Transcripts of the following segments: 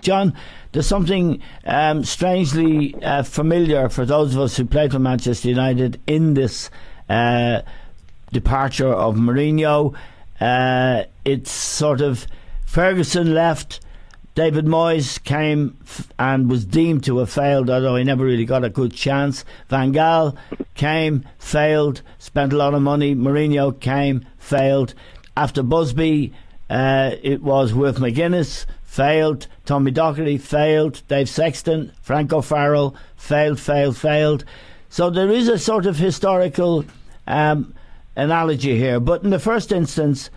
John, there's something strangely familiar for those of us who played for Manchester United in this departure of Mourinho. It's sort of Ferguson left, David Moyes came and was deemed to have failed, although he never really got a good chance. Van Gaal came, failed, spent a lot of money. Mourinho came, failed. After Busby, it was Wilf McGuinness, failed. Tommy Docherty, failed. Dave Sexton, Franco Farrell, failed. So there is a sort of historical analogy here. But in the first instance,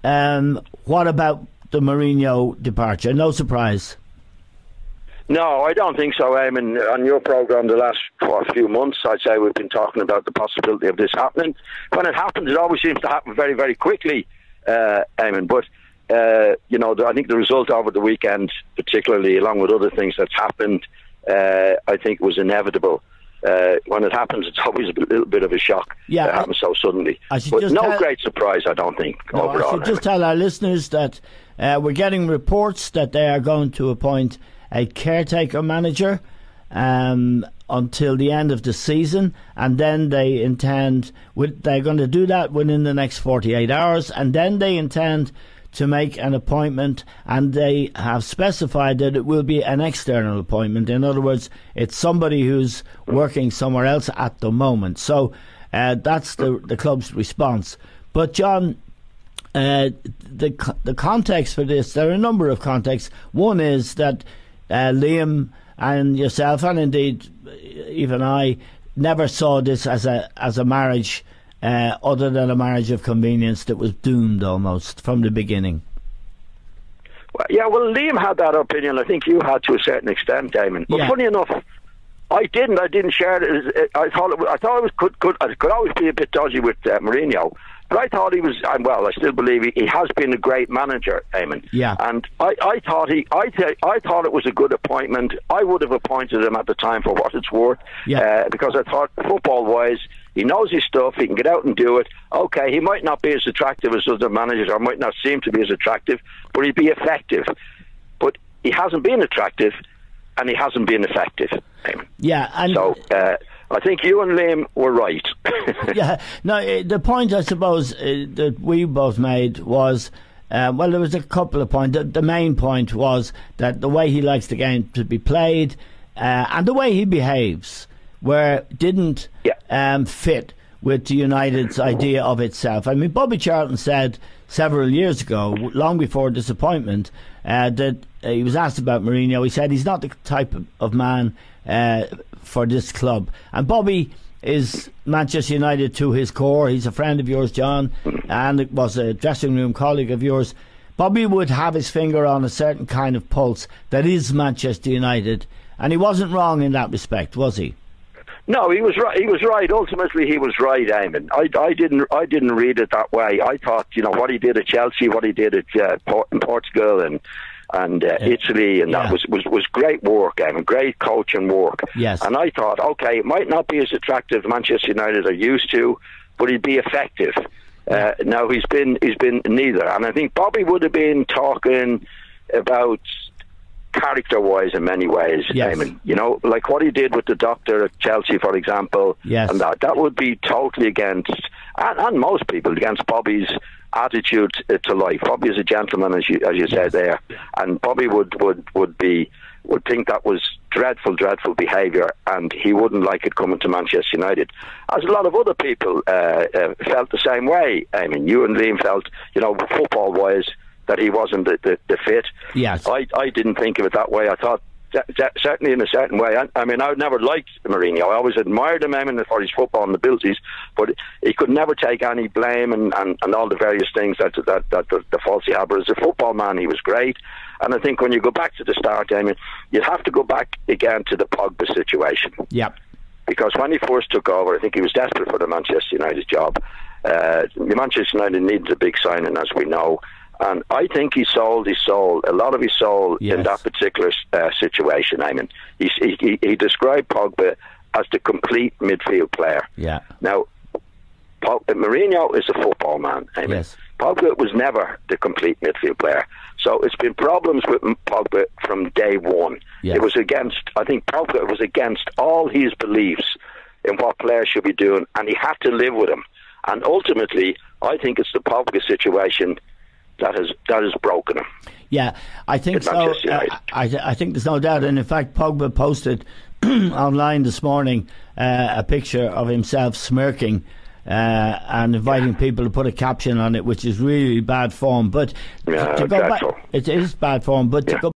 what about the Mourinho departure? No surprise. No, I don't think so, Eamon. On your programme the last few months, I'd say we've been talking about the possibility of this happening. When it happens, it always seems to happen very, very quickly, Eamon. But, I think the result over the weekend, particularly along with other things that's happened, I think was inevitable. When it happens, it's always a little bit of a shock. Yeah, it happens so suddenly. But no great surprise, I don't think, overall. I should just tell our listeners that we're getting reports that they are going to appoint a caretaker manager until the end of the season, and then they're going to do that within the next 48 hours, and then they intend to make an appointment, and they have specified that it will be an external appointment. In other words, it's somebody who's working somewhere else at the moment. So that's the club's response. But John, the context for this, there are a number of contexts. One is that Liam and yourself, and indeed even I, never saw this as a marriage other than a marriage of convenience that was doomed almost from the beginning. Well, Liam had that opinion. I think you had to a certain extent, Damon. But funny enough, I didn't share it. I thought it was could always be a bit dodgy with Mourinho. But I thought he was, I still believe he has been a great manager, Eamon. Yeah. And I thought it was a good appointment. I would have appointed him at the time for what it's worth. Yeah. Because I thought, football-wise, he knows his stuff. He can get out and do it. Okay, he might not be as attractive as other managers, or might not seem to be as attractive, but he'd be effective. But he hasn't been attractive, and he hasn't been effective, Eamon. Yeah. And so I think you and Liam were right. Yeah. No, the point I suppose that we both made was, there was a couple of points. The main point was that the way he likes the game to be played and the way he behaves didn't fit with United's idea of itself. I mean, Bobby Charlton said several years ago, long before disappointment, that he was asked about Mourinho. He said he's not the type of man for this club. And Bobby is Manchester United to his core. He's a friend of yours, John, and it was a dressing room colleague of yours. Bobby would have his finger on a certain kind of pulse that is Manchester United, and he wasn't wrong in that respect, was he? No, he was right. He was right. Ultimately, he was right, Eamon. I didn't read it that way. I thought, what he did at Chelsea, what he did at in Portugal and Italy, and that was great work, Eamon. Great coaching work. Yes. And I thought, okay, it might not be as attractive as Manchester United are used to, but he'd be effective. Now he's been neither, and I think Bobby would have been talking about character-wise in many ways, yes. Eamon. Like what he did with the doctor at Chelsea, for example. Yes. And that would be totally against, and most people, against Bobby's attitude to life. Bobby is a gentleman, as you said there, and Bobby would think that was dreadful behaviour, and he wouldn't like it coming to Manchester United. As a lot of other people felt the same way. I mean, you and Liam felt, football-wise, that he wasn't the fit. Yes. I didn't think of it that way. I thought, certainly in a certain way. I mean, I never liked Mourinho. I always admired him, for his football abilities, but he could never take any blame and all the various things that the faults he had. But as a football man, he was great. And I think when you go back to the start, you'd have to go back again to the Pogba situation. Yeah. Because when he first took over, I think he was desperate for the Manchester United job. Manchester United needed a big signing, as we know. And I think he sold his soul, a lot of his soul, yes. in that particular situation, Eamon. He described Pogba as the complete midfield player. Yeah. Now, Mourinho is a football man, Eamon. Yes. Pogba was never the complete midfield player. So it's been problems with Pogba from day one. Yeah. It was against, I think Pogba was against all his beliefs in what players should be doing, and he had to live with him. And ultimately, I think it's the Pogba situation that has broken him. Yeah, I think so. I think there's no doubt. And in fact, Pogba posted online this morning a picture of himself smirking and inviting people to put a caption on it, which is really bad form. But to go back, it is bad form. But to go